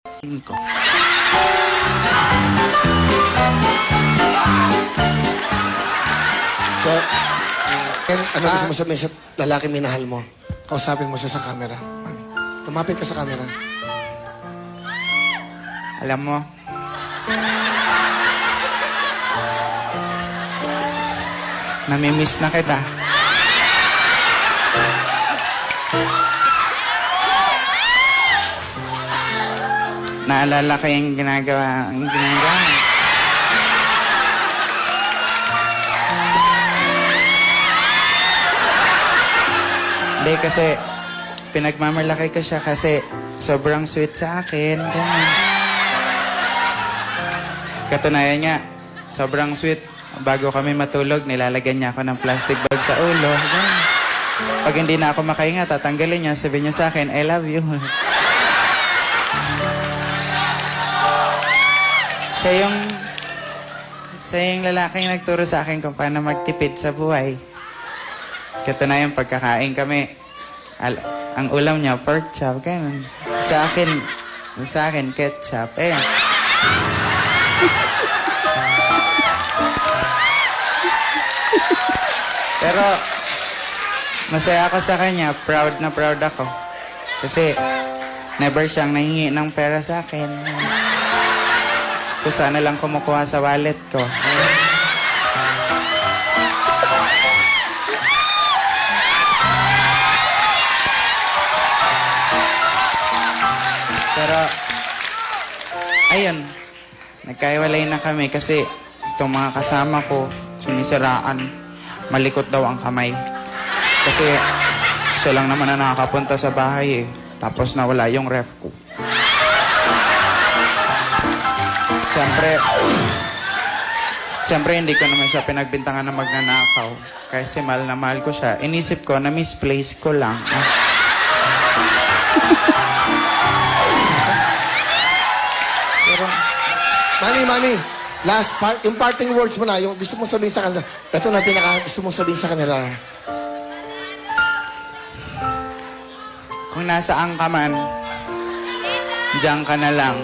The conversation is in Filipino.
ko. So, ano gusto mo sabihin sa lalaki minahal mo? Kausapin mo siya sa camera. Mami, lumapit ka sa camera. Alam mo, namimiss na kita. Naalala ko yung ginagawa. Hindi, kasi pinagmamalaki ko siya kasi sobrang sweet sa akin. Ganun. Katunayan niya, sobrang sweet. Bago kami matulog, nilalagyan niya ako ng plastic bag sa ulo. Ganun. Pag hindi na ako makahinga, tatanggalin niya. Sabihin niya sa akin, I love you. Siya yung lalaking nagturo sa akin kung paano magtipid sa buhay. Katunayan, pagkakain kami, ang ulam niya, pork chop, ganun. Sa akin, ketchup. Eh. Pero, masaya ako sa kanya. Proud na proud ako. Kasi, never siyang nahingi ng pera sa akin. Kung sana lang kumukuha sa wallet ko. Pero, ayun, nagkaiwalay na kami kasi itong mga kasama ko, sinisiraan, malikot daw ang kamay. Kasi siya lang naman na nakakapunta sa bahay eh. Tapos nawala yung ref ko. Siyempre, hindi ko naman siya pinagbintangan na magnanakaw. Kasi mahal na mahal ko siya. Inisip ko na misplace ko lang. Pero, Manny, last part, yung parting words mo na, yung gusto mong sabihin sa kanila. Ito na pinaka gusto mong sabihin sa kanila. kung nasaan ka man, diyan ka na lang.